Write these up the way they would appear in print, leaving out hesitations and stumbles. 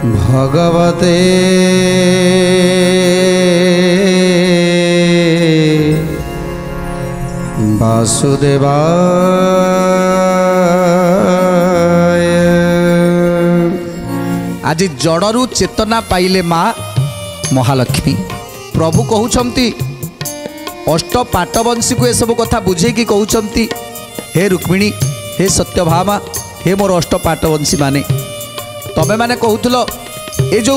भगवते वासुदेवाय। आज जड़रू चेतना पाइले माँ महालक्ष्मी। प्रभु कहउछंती अष्ट पाटवंशी को सब कथा बुझे कि कहउछंती हे रुक्मिणी हे सत्यभामा हे मोर अष्ट पाटवंशी माने तबे माने कहउथलो ए जो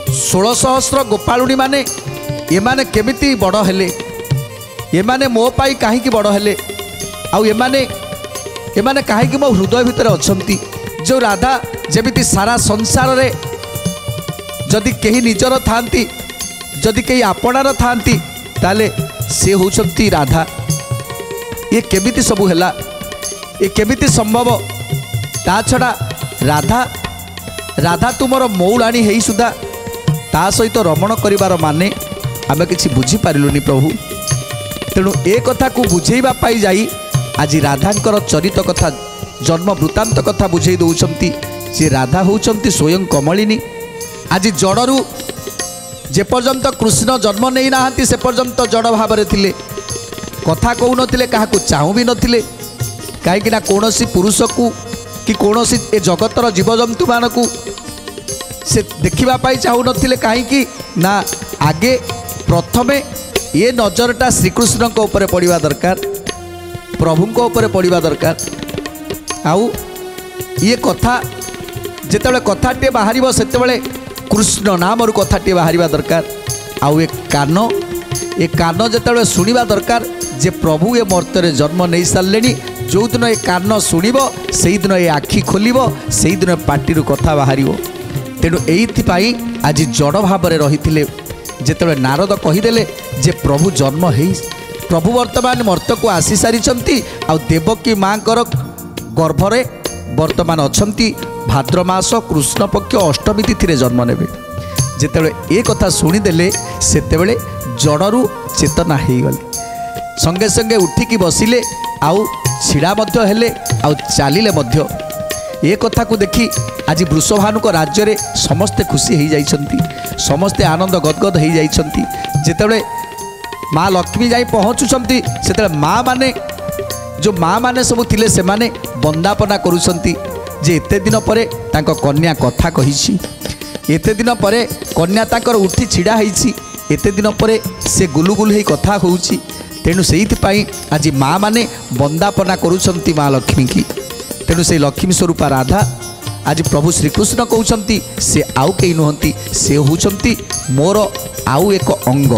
16 सहस्र गोपालुणी माने ये माने केमिति बड़ हेले ये माने मो पाई काहे बड़ हेले आउ ये माने काहे मो हृदय भितर अछंती। जो राधा जेमिति सारा संसार रे जदि कहीं निजर थांती जदि कहीं आपणार थांती ताले से होउछंती राधा। ये केमिति सबु हैला ये केमिति संभव। ता छड़ा राधा राधा तुमर मौलाणी हेई सुधा ता सहित रमण करिवार माने आमे किछि बुझी पारिलुनी प्रभु। तेणु ए कथा को बुझेइबा पाई जाई आज राधांकर चरित कथा जन्म वृत्तांत कथा बुझेई दउछंती जे राधा होउछंती स्वयं कमलिनी। आज जड़रू जे पर्यंत कृष्ण जन्म नहीं नाहांती से पर्यंत जड़ भाव में थिले कथा कहू नथिले काहाकू चाहू भी नथिले काहेकि ना कोनोसी पुरुष को कि कोनोसी ए जगतर जीवजंतु मानकू से देखिबा पाई चाहू नथिले काहेकि ना आगे प्रथमे ये नजरटा श्रीकृष्ण को ऊपर पड़िबा दरकार प्रभु को ऊपर पड़िबा दरकार। आउ ये कथा जेतेबेले कथाटे बाहरिबो सेतेबेले कृष्ण नाम कथाटे बाहरिबा दरकार। आउ ए कान जेतेबेले सुनिबा दरकार जे प्रभु ए मर्त्य जन्म नहीं सारे जो दिन ए कान शुणव से दिन ए आखि खोल से दिन पार्टी कथा बाहर। तेणु यही आज जड़ भाव में रही जिते नारद कहीदेले जे प्रभु जन्म है प्रभु वर्तमान मर्त्य को आसी सारी आ देवकी माँ गर्भरे वर्तमान अच्छा भाद्रमास कृष्ण पक्ष अष्टमी तिथि जन्म ने जिते ये कथा शुणीदे से जड़रू चेतना हो गले संगे संगे उठिकी बसिले आउ छिड़ा हेले आउ चलिले ये कथा को देखी आज वृषभानु को राज्य रे समस्ते खुशी हो जाइछंती समस्ते आनंद गदगद हो जाइछंती। जेतेबेले माँ लक्ष्मी जाई पहुँचुंती से माँ माने जो माँ माने सब थिले से माने वंदापना करुछंती जे एते दिन परे तांको कन्या कथा कहिछि एते दिन परे कन्या तांकर उठी छिड़ा होइछि एते दिन परे से गुलुगुल ही कथा होउछि। तेणु से आज माँ माने वंदापना करुछंती माँ लक्ष्मी की। तेणु से लक्ष्मी स्वरूपा राधा आज प्रभु श्रीकृष्ण कहउछंती से आउ कई नुहंती से होउछंती मोर आउ एक अंग।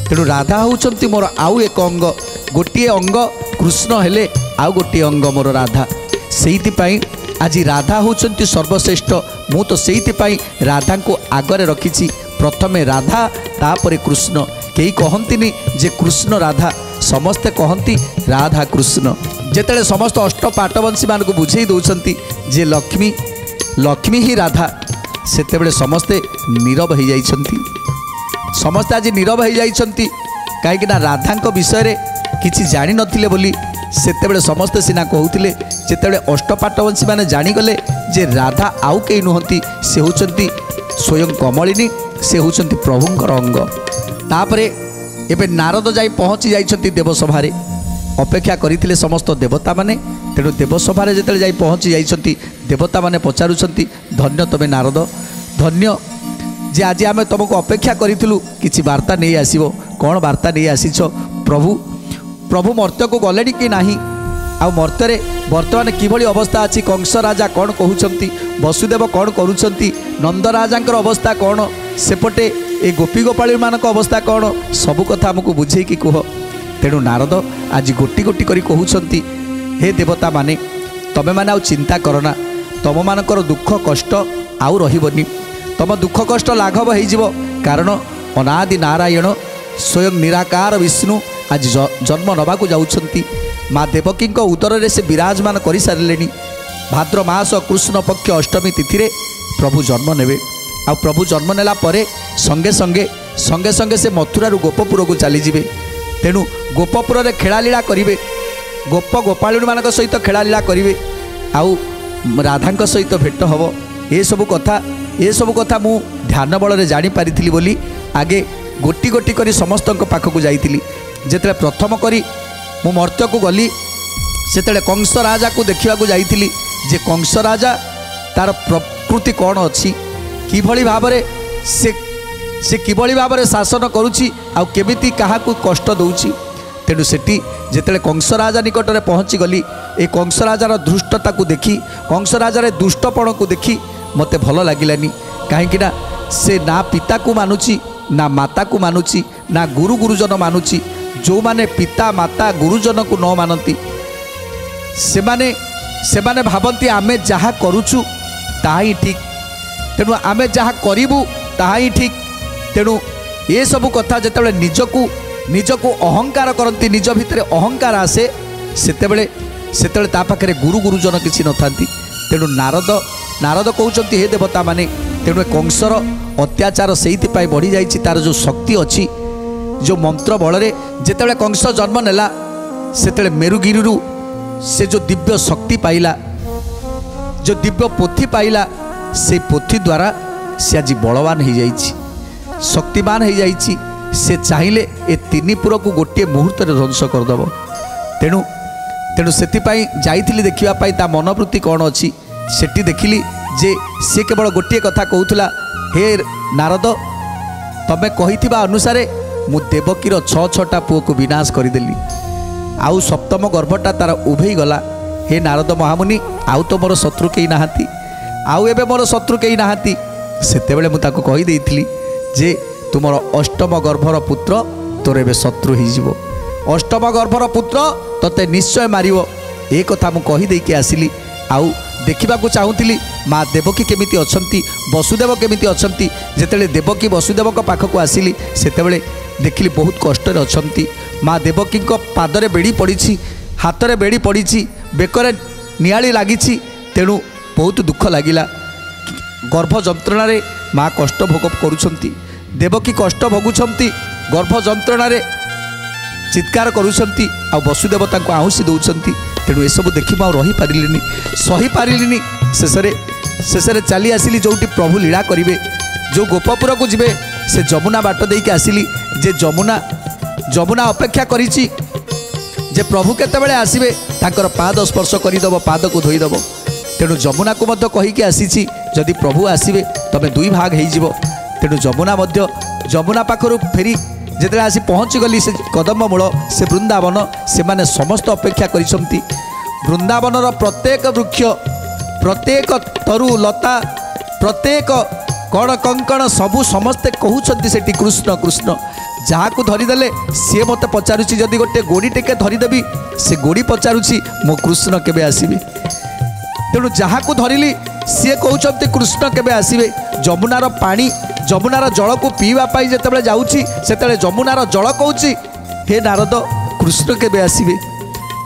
तेणु राधा होउछंती मोर आउ एक अंग गोटिए अंग कृष्ण हेले आउ गोटिए अंग मोर राधा। सेइथिपाई आज राधा होउछंती सर्वश्रेष्ठ मु तो सेइथिपाई राधा को आगरे रखिछि प्रथमे राधा तापरे कृष्ण कई कहंतिनी जे कृष्ण राधा समस्ते कहंती राधा कृष्ण। जेतेले समस्त अष्ट पाटवंशी मान को बुझे दौरान जे लक्ष्मी लक्ष्मी ही राधा सेतेबेले समस्ते नीरव हो जाइछंती समस्ते आज नीरव हो जाइछंती काहेकि ना राधांको विषय रे किछि जानि नथिले बोली सेतेबेले समस्ते सिना कहउथिले जेतेबेले अष्ट पाटवंशी माने जानिगले जे राधा आउ केही नुहंती से होउछंती स्वयं कमलिनी से होउछंती प्रभुंकर अंग। तापरे एबे नारद जाई पहुँची जाइछंती देवसभारे अपेक्षा करथिले समस्त देवता माने। तेणु देवसभारे जेतेबेले जाई पहुँची जाइछंती देवता माने पचारुछंती धन्य तबे नारद धन्य जे आज आमे तुमको अपेक्षा करिथिलु किछि वार्ता नहीं आसीबो कोन वार्ता नहीं आसीछ प्रभु प्रभु मर्त्य को गलेनी कि नाही आ मर्त्य वर्तमान किभली अवस्था अछि कंस राजा कौन कहउछंती वसुदेव कौन करुछंती नंद राजांकर अवस्था कौन सेपटे ए गोपी गोपाली मानक अवस्था कौन सबु कथा हमको बुझे कि कह। तेणु नारद आज गोटी गोटी करी कहउछंती हे देवता माने तमे माने आउ चिंता करना तम मानकर दुख कष्ट आउ रहिबनी तम दुख कष्ट लाघव हो कारण अनादि नारायण स्वयं निराकार विष्णु आज जन्म नबाकू जाउछंती माँ देवकी उदर रे से विराजमान कर सारे भाद्र मास कृष्ण पक्ष अष्टमी तिथि रे प्रभु जन्म नेबे आ प्रभु जन्म नेला परे संगे संगे संगे संगे से मथुरा गोपपुर को चली जिवे। तेणु गोपपुर रे खेलालीला करिवे गोप गोपाळुणी मानक सहित खेलालीला करिवे आउ राधांक सहित भेट हब ए सब कथा ये सब कथा मु ध्यान बल जापारी बोली आगे गोटी गोटी करी समस्त पाखक जाइली जिते प्रथम करी मु मर्त्य को गली से कंस राजा को देखा जाइली जे कंस राजा तार प्रकृति कौन अच्छी किभली भाव से किभली भाव शासन करुच्ची आउ केमिति काहाकू कष्ट दौची तेणु सेठी जिते कंस राजा निकट में पहुँची गली ए कंस राजार धृष्टता को देखी कंस राजार दुष्टपण को देखी मते भल लगिलानी कहीं से ना पिता को मानुची ना माता को मानुची ना गुरु गुरुजन मानुची जो माने पिता माता गुरुजन को न मानती से भावती आमे जहाँ करुचु ताहा ही ठीक तेणु आमे जहाँ करिबु ताहा ही ठीक तेणु ये सब कथा जिते निजको अहंकार करती निज भितर अहंकार आसे सेतेबेले ता पाखरे गुरु गुरुजन किसी न था तेणु नारद कहते हे देवता माने तेणु कंसर अत्याचार से बढ़ी जाइए तार जो शक्ति अच्छी जो मंत्र बल जिते कंस जन्म नेला से मेरुगिरी से जो दिव्य शक्ति पाइला जो दिव्य पोथी पाइला से पोथी द्वारा से आज बलवान हो जाइए शक्तिमान हो जाइए से चाहिए ए तीन पुर को गोटे मुहूर्त ध्वंस करदेव तेणु तेणु से जाइली देखापी ता मनोवृत्ति कौन अच्छी सेठी देखिली जे सी केवल गोटे कथा कहूला हे नारद तमें कही अनुसार मु देवकीर 6 पुओ को विनाश करदेली आउ सप्तम गर्भटा तार उभे गला हे नारद महामुनि आउ तो मोर शत्रु कई नाहांती आउ एबे मोर शत्रु कई नाहांती सेतेबेले मु ताको कहि देइथिली जे तुमर अष्टम गर्भर पुत्र तोर एबे शत्रु हो अष्टम गर्भर पुत्र तते निश्चय मारिव ए कथा मु कहि देइके आसिली आउ देखा चाहूली माँ देवकी केमिति अछंती वसुदेव केमिति अछंती जेतेले देवकी वसुदेव पाखक आसिली सेतेबेले देखिली बहुत कष्ट अछंती माँ देवकी पादरे बेड़ी पड़ी हाथ में बेड़ी पड़ी बेकरे नियाली लगी तेणु बहुत दुख लगिला गर्भ जंत्रणा माँ कष्ट भोग करुछंती देवकी कष्ट भोगुछंती गर्भ जंत्रणा चित्कार करुछंती आ वसुदेव तांको आहुसी दौरान तेणु ये सब देखी मुझे रही पारिनी सही पारिनी शेष चली आसिली जो प्रभु लीला करेंगे जो गोपपुर को जीवे से जमुना बाट देके आसिली जे जमुना अपेक्षा करिछि जे प्रभु केतेबेले आसिबे तांकर पाद स्पर्श करदेव पाद को धोईदेव तेणु जमुना को मध्य कहीकि आसी जदि प्रभु आसिबे तमें दुई भाग हो तेणु जमुना पाखरु फेरी जिते आसी पहुँची गली से कदम मूल से वृंदावन से माने समस्त अपेक्षा करिसंती वृंदावनर प्रत्येक वृक्ष प्रत्येक तरु लता प्रत्येक कण कंकण सबू समस्ते कहते से कृष्ण कृष्ण जहाँ को धरीदेले सी मत पचारुची जदि गोटे गोड़ी टेके धरीदेवी से गोड़ी पचारुची मो कृष्ण केबे आसीबे तेणु जहाँ को धरिली सी कहते कृष्ण केबे आसीबे जमुनार पानी जमुनार जल को पीवाई जिते जाऊँगी से जमुनार जल कहूँ हे नारद कृष्ण केबे आसीबे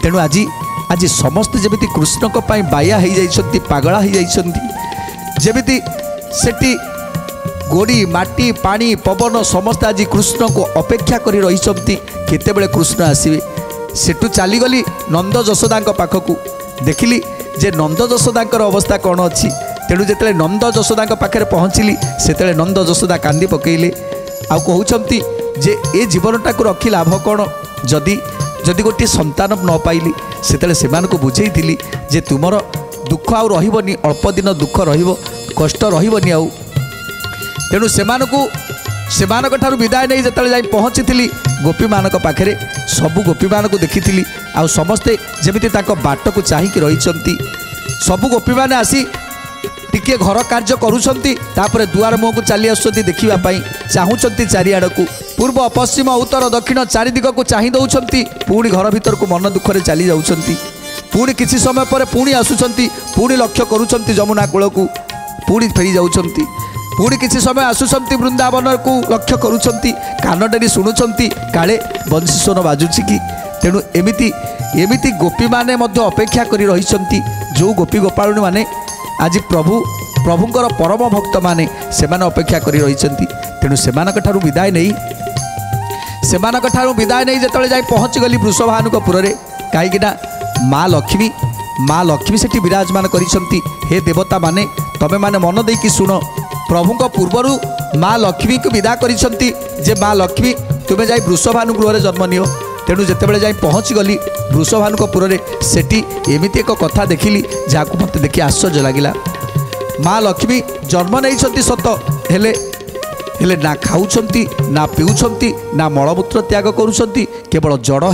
तेणु आज समस्ते जमी कृष्ण बाया हो जाइछंती पागला हो जाइछंती जमिति सेठी गोड़ी माटी पानी पवन समस्त आज कृष्ण को अपेक्षा करी रही केतेबेले कृष्ण आसीबे सेठू चलीगली नंद जशोदा पाखक देखिली जे नंद जशोदा अवस्था कौन अच्छी तेणु जिते नंद जशोदा पाखे पहुँचली से नंद जशोदा कांदी पकेले आ कहते जे ए जीवनटा को रखी लाभ कौन जदि जदि गोटे संतान न पाइली से बुझेई जे तुमर दुख आउ रहिबनी अल्प दिन दुख रहिबो कष्ट रहिबनी आउ तेणु सेमानक ठारू विदाय नहीं जिते जाई पहुँची गोपी मानक पाखे सबू गोपी मान को देखी आउ समस्ते जमिति ताको बाट को चाहिकी रही सबू गोपी मैंने आसी टिके घर कार्य करुछंती तापरे दुआर मुह को चली आसुछंती देखिबा चाहूछंती चारिआड़ को पूर्व पश्चिम उत्तर दक्षिण चारि दिग को चाहि दउछंती पुणी घर भीतर को मन दुख रे चली जाउछंती पुणी किछि समय पर पुणी आसुछंती पुणी लक्ष्य करुछंती जमुना कूल को पुणी फेरी जाउछंती पुणी किछि समय आसुछंती वृंदावन को लक्ष्य करुछंती कान डेरी शुणुछंती काले बंशी स्वर बाजुछि कि तेणु एमिति गोपी माने मध्य अपेक्षा करी रहिछंती जो गोपी गोपाळुनी माने आज प्रभुंकर परम भक्त माने सेमाने अपेक्षा करी रहिछंती तेणु सेमानक विदाय नहीं जिते जाई पहुँची गली वृषभानुपुर में कहीं माँ लक्ष्मी से विराजमान करिसंती हे देवता माने तमे माने मन देकी शुण प्रभुଙ୍କ पूर्वरु माँ लक्ष्मी को विदा करिसंती जे माँ लक्ष्मी तुमे जाई वृषभानु गृह जन्म नियो। तेणु जितेबाला जाई पहुँची गली वृषभानु पुर सेठी एमती एक कथा देखिली जहाँ मत देखी आश्चर्य लगिला। माँ लक्ष्मी जन्म नहीं सत हेले हेले ना खाऊंती ना पीऊँच ना मलमूत्र त्याग करुँच केवल जड़ हो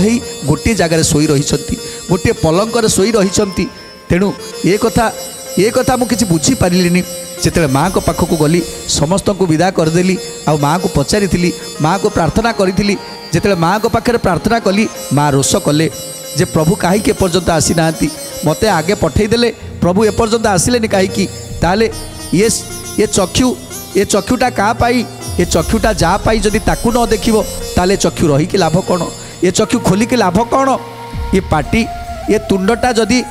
गोटे जगार शोई रही गोटे पलंकर शोई रही। तेणु ये कथा मुझे बुझी पारिनी जिते माँ को पाखक गली समस्त को विदा करदेली आ माँ को पचारि माँ को प्रार्थना करी जिते माँ को पाखे प्रार्थना कली माँ रोष कले जे प्रभु कहीं एपर्यंत आसी ना मत आगे पठेदेले प्रभु एपर्यंत आसिले कहीं ताले ये चक्षुटा क्या पाई ये चक्षुटा जहाँ पाई जदि ताकू न देखिबो ताले चक्षु रही लाभ कौन ये चक्षु खोलिकी लाभ कौन ये पाटी ये तुंडटा जदि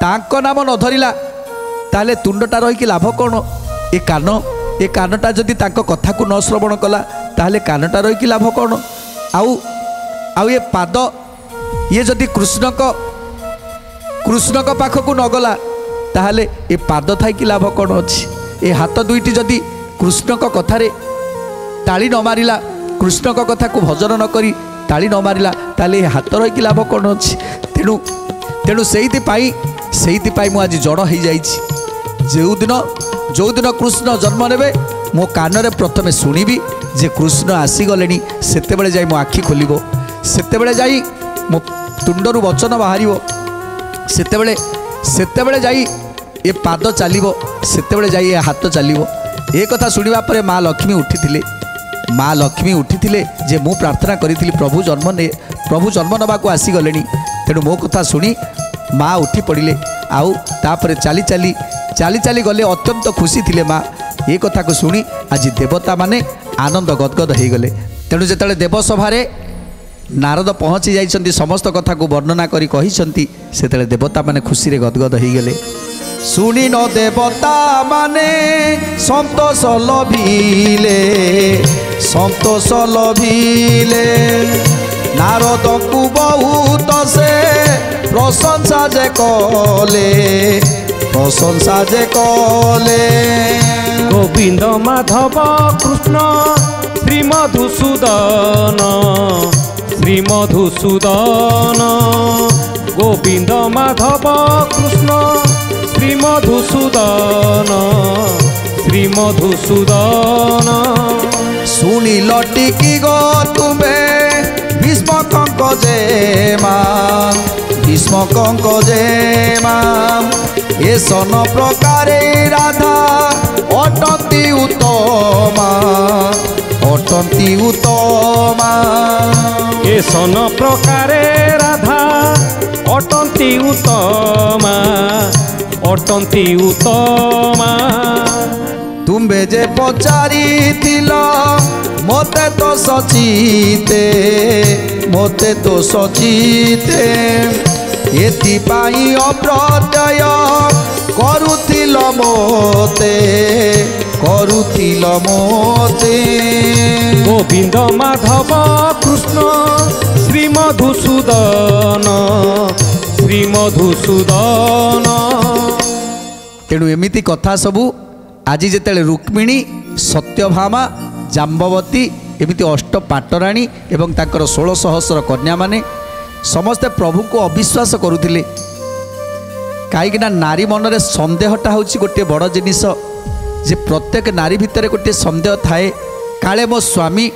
तांको नाम न धरिला ताले तुंडटा रही लाभ कौन ये कानटा जदि तांको कथा को न श्रवण कला ताले कानटा रही लाभ कौन आउ ये पाद ये जदि कृष्ण को पाखक न गला ताहले ये पाद थाई लाभ कौन अच्छी ये हाथ दुईटी जदि कृष्ण को कथारे ताली न मारिला कृष्ण को कथा को भजन न करी ताली न मारिला ताले ये हाथ रही लाभ कौन अच्छी। तेणु तेणु से मु आज जड़ हो जाइछि। जो दिन कृष्ण जन्म नेबे मो कान प्रथमे शुणिबी जे कृष्ण आसीगले सेतेबेले जाई मो आखि खोलिबो सेतेबेले जाई मो तुंडरू वचन बाहरिबो सेतेबेले जाई ये पाद चलिबो सेतेबेले जाई ये हाथ चलिबो। ए कथा शुणिबा परे माँ लक्ष्मी उठिथिले जे मु प्रार्थना करिथिली प्रभु जन्म नबा को आसीगले तेणु मो कथा शुणी माँ उठी पड़िले आउ तापरे चाली चाली गले अत्यंत खुशी थिले माँ ये कथा को शुणी आज देवता माने आनंद गदगद हो गले। तेणु जेतले देवसभारे नारद पहुँची जाइछन्ति समस्त कथा को वर्णना करी कहिसन्ति सेतले देवता माने खुशी रे गदगद हो गले। शुणी न देवता माने संतोष लभिले नारद को बहुत से प्रशंसा जे कले गोविंद माधव कृष्ण श्रीमधुसूदन गोविंद माधव कृष्ण श्रीमधुसूदन शुणी लटिकी गो तुम्हें भीष्म कंक जे मां ये सन प्रकारे राधा अटंती उत्तमा ये सन प्रकारे राधा अटंती उत्तमा तुम्बे जे पचारि मते तो सचीते एथिपाई अप्रत्यय करुथिल मोते गोविंद माधव कृष्ण श्रीमधुसूदन तेणु एमिति कथा सबू आज जेतेले रुक्मिणी सत्यभामा जाम्बवती एमिति अष्ट पाटराणी एवं तांकर 16 सहस्र कन्या माने समस्ते प्रभु को अविश्वास करुथिले कहीं नारी मन में सन्देहटा हूँ गोटे बड़ जिनिस जे प्रत्येक नारी भितर गोटे सन्देह थाए काले मो स्वामी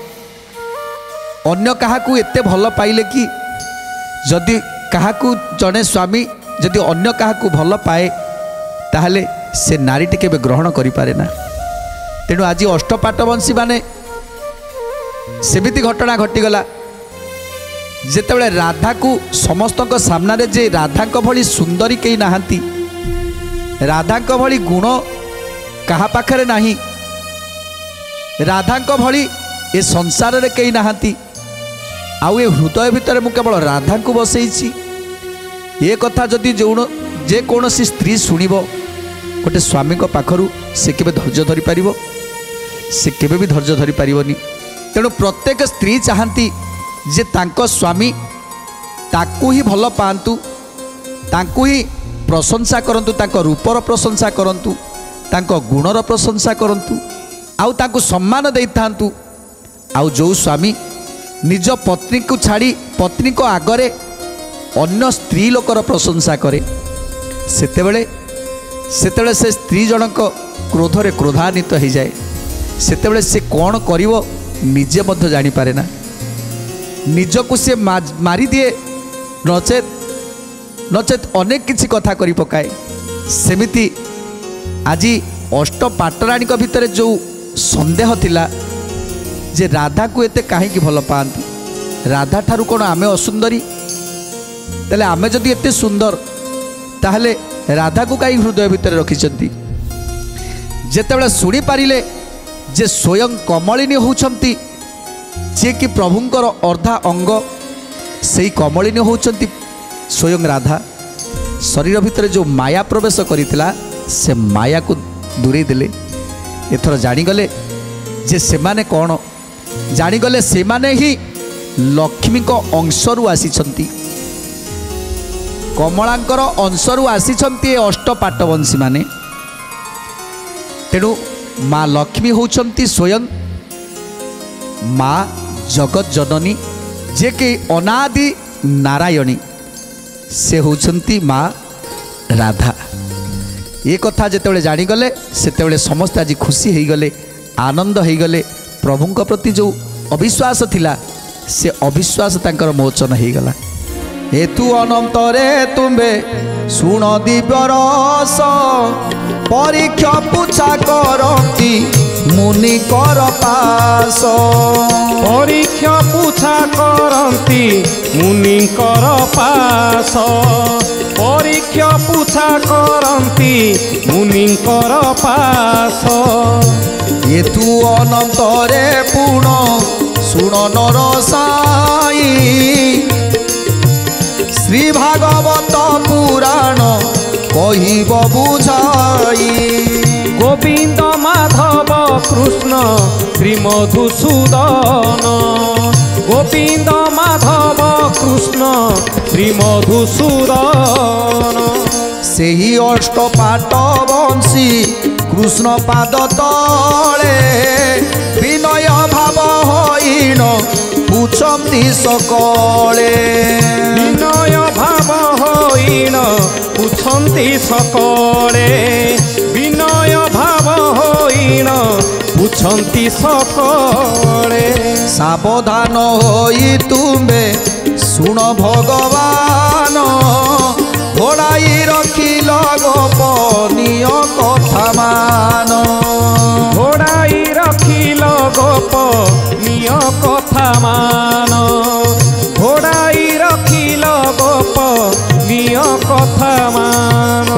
अन्य काहाकू एते भल पाइले कि जदि काहाकू जड़े स्वामी जदि अन्य काहाकू भल पाए ताहले से नारीटी केबे ग्रहण करि पारे ना। तेणु आज अष्टपाटवंशी माने सेमिति घटना घटीगला जेतेबेले राधा को समस्त सामने जे राधा भली सुंदरी कई नाहांती राधा भली गुण कहा पाखरे नाही राधा भली ए संसार रे कई नाहांती आउ ए हृदय भितर मु केवल राधा को बसैछि ये कथा जदि जे कौनसी स्त्री शुणिबो गोटे स्वामी को पाखरु से केबे धैर्य धरि पारिबो से केबे भी धैर्य धरि पारिबोनी। तेणु प्रत्येक स्त्री चाहती जे तांको स्वामी ताकू ही भल पांतु ताकू ही प्रशंसा करंतु तांको रूपर प्रशंसा करंतु तांको गुणर प्रशंसा करंतु आउ तांको सम्मान देइथांतु। आउ जो स्वामी निज पत्नी को छाड़ी पत्नी को आगरे अन्य स्त्री लोकर प्रशंसा करे सेतेबेले सेतेबेले से स्त्री जनक क्रोधरे क्रोधान्वित हो जाए। सेतेबेले से कौन करिवो निजे मध्य जानी पारे ना, निजको से मारी दिए नचेत नचेत अनेक किछि कथा करि पकाए। सेमिति आज अष्ट पाटराणी भितर जो संदेह थिला जे राधा को एते काहेकि भल पाती, राधा ठारू कौन आमे असुंदरी, ताले आमे जदि एते सुंदर ताहले राधा को कहीं हृदय भितर रखिछंती। जेतेबेले शुणी पारिले जे स्वयं कमलिनी होउछंती, जे कि प्रभुंकर अर्धा अंग से कमलिनी होउछंती स्वयं राधा। शरीर भितर जो माया प्रवेश करितला से माया को दूरे देले। एथर जानिगले जे सेमाने कौन, जानिगले सेमाने ही लक्ष्मी को अंशरू आसीछंती, कमलांकर अंशरू आसीछंती अष्टपाटवंशी माने। तेणु माँ लक्ष्मी होउछंती स्वयं माँ जगत जननी, जे कि अनादि नारायणी, से होउछंती माँ राधा। ये कथा जेतेबेले जानिगले सेतेबेले समस्त आज खुशी हो गले, आनंद हो गले। प्रभुंक प्रति जो अविश्वास थिला से अविश्वास तांकर मोचन हो गला। हेतु अनंतरे तुम्बे शुण दिव्य रस, परीक्षा पूछा करती मुनि कर पास। परीक्षा पूछा करती मुनि कर पास, परीक्षा पूछा करती मुनि कर पास। हेतु अनंतरे पूर्ण शुण नर साई, श्री भागवत पुराण कहिब बुझाई। गोविंद माधव कृष्ण श्री मधुसूदन, गोविंद माधव कृष्ण श्री मधुसूदन। सेही अष्टपाट वंशी कृष्ण पाद तले, विनय भाव होइण पूछती सकले। विनय भाव होइण पूछती सकले, विनय भाव होइण पूछती सकले। सावधान होई तुम्बे शुण भगवान, घोड़ाई रखिल गोपनीय कथा मान। घोड़ाई रखिल गोपनीय कथा मान, घोड़ाई रखिल गोपनीय कथा मान।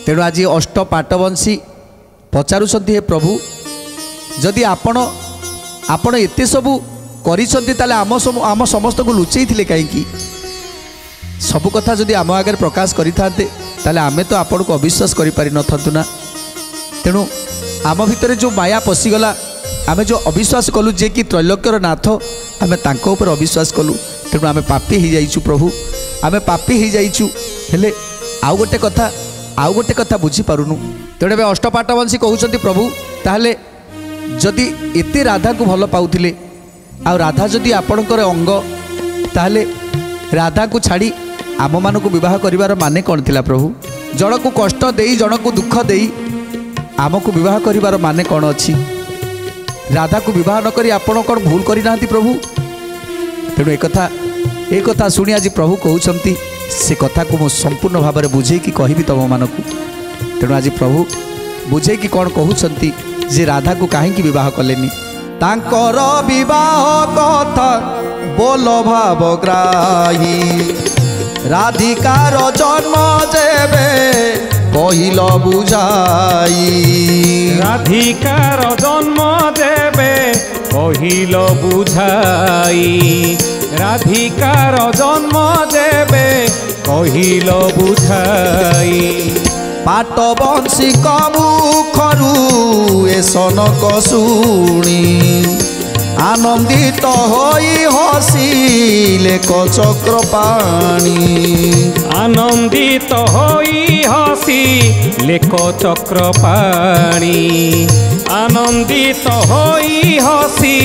तेणु आज अष्ट पाटवंशी पचारुछंती, हे प्रभु जदि आपण एते सबू करिछंती ताले आम समस्त को लुचेई थिले काईकी? सबु कथा जदि आम आगे प्रकाश करिथांते ताले आमे तो आपण को अविश्वास करि पारि नथंतु ना। तेणु आम भितर जो माया पशिगला, आमे जो अविश्वास कलु जे कि त्रैलोक्यर नाथ, आमे तांको ऊपर अविश्वास कलु। तेणु आमे पापी हो जाइछु प्रभु, आमे पापी हो जाइछु। हेले आउ गोटे कथा बुझी पारुनु। तेणु ए अष्टपाटवंशी कहउछंती प्रभु ताहले जदि एते राधा को भल पाउथिले, आ राधा जदि आपणकर अंग, ताहले राधा को छाड़ी आम मान को विवाह करिवार माने कौन थिला प्रभु? जन को कष्ट देई, जन को दुख देई आम को विवाह करिवार माने कौन अछि? राधा को विवाह न करी आपण कौन भूल करि नांती प्रभु? तेणु एक कथा शुणी आज प्रभु कहउछंती, से कथा को मु संपूर्ण भाव में बुझे कि कहबी तम मानकु। तेणु आज प्रभु बुझे कि कौन कहउछंती जे राधा को काहेकि विवाह कलेनी। तांकर विवाह कथा बोल भावग्राही, राधिकार जन्म जेबे कहिल बुझाई। राधिकार जन्म जेबे कहिल बुझाई, राधिकार जन्म जेबे कहिल बुझाई। पाटवंशी मुखरू ए सनक शुणी, आनंदित होई हसिले चक्र पाणी आनंदित होई हसी लेख चक्र पाणी आनंदित होई हसी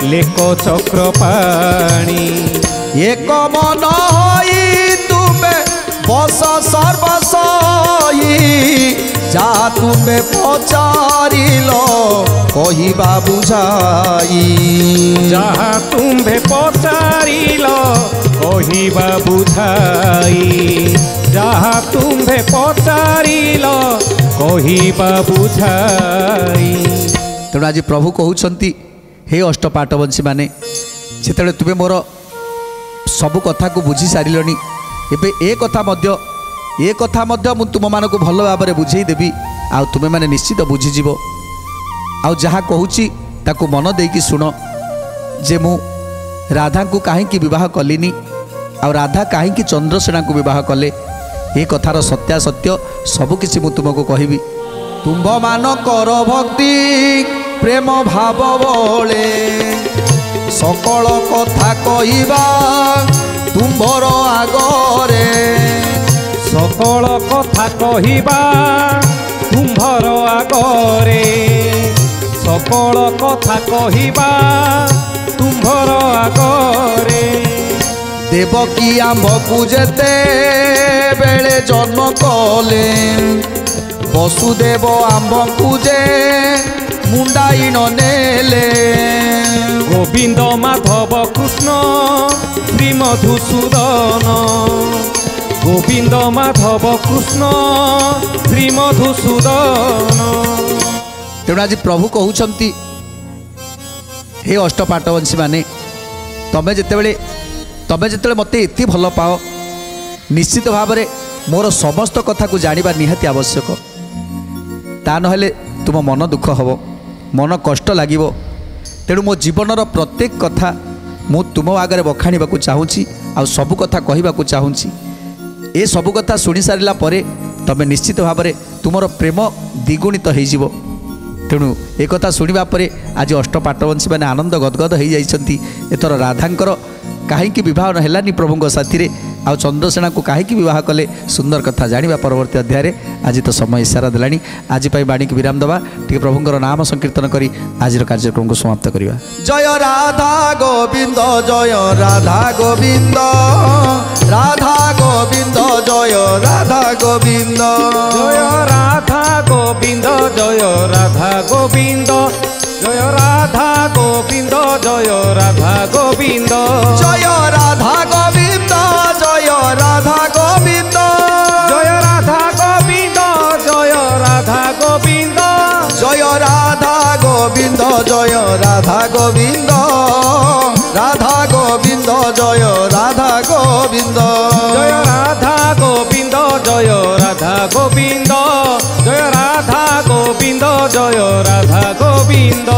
लेख चक्र पाणी एक मन होई तुमे बस सर्वसई जा तुमे पचारिल कहिबा बुझाई जहा तुम्हे पचारिल कहिबा बुझाई जहा तुम्हे पचारिल कहिबा बुझाई। तेणु आज प्रभु कहउछंती हे अष्टपाटवंशी माने जेतेबेले तुमे मोर सबु कथा को बुझी सारिलनी एबे ए कथा मध्य मु तुम मानक भल भाव में बुझे देवी आउ तुमे माने निश्चित बुझीजिव आउ जहाँ कहूची ताकू मन देकी शुण जे मु राधा को कहीं विवाह कलिनी आउ राधा कहीं चंद्रसेना को विवाह कले ये कथार सत्यासत्य सबकिछि मु तुमको कहबी तुम्भ मान कर भक्ति प्रेम भाव बले सकल कथा कहिबा तुम्भर आगरे सकल कथा कहिबा तुम्भर आगरे सकल कथा कहिबा तुम्भर आगरे देवकी आंब को जेते बेले जन्म कले वसुदेव आंब को जे मुंडाई नेले गोविंद माधव कृष्ण श्री मधुसूदन गोविंद माधव कृष्ण श्री मधुसूदन। तेणु आज प्रभु कहउछंती हे अष्टपाटवंशी माने तमे जेतेबेले मते एति भल पाओ निश्चित भाव में मोर समस्त कथा को जानिबा निहाती आवश्यक ता नहेले तुम मन दुख हबो मन कष्ट लागिबो तेणु मो जीवनर प्रत्येक कथा मु तुम आगे बखाणीबा चाहूँगी आ सबु कथा कहवाक चाहूँगी ए सबु कथा शुणी सारा पर तमें निश्चित भाव में तुमर प्रेम द्विगुणित हो तेणु एक कथा शुणा पर आज अष्टपाटवंशी मैंने आनंद गदगद हो जाती एथर राधांकर कहीं विवाह है प्रभु साथी आउ चंद्रसेना को कहीं विवाह कले सुंदर कथा जाना परवर्ती अध्याय आज तो समय इशारा देलानी आज बाणी की विराम दबा टे प्रभुंर नाम संकीर्तन करी आज कार्यक्रम को समाप्त करवा। जय राधा गोविंद जय राधा गोविंद राधा गोविंद जय राधा गोविंद जय राधा गोविंद जय राधा गोविंद जय राधा गोविंद जय राधा गोविंद जय राधा गोविंद जय राधा गोविंद जय राधा गोविंद जय राधा गोविंद जय राधा गोविंद जय राधा गोविंद राधा गोविंद जय राधा गोविंद जय राधा गोविंद जय राधा गोविंद जय राधा गोविंद जय राधा गोविंद।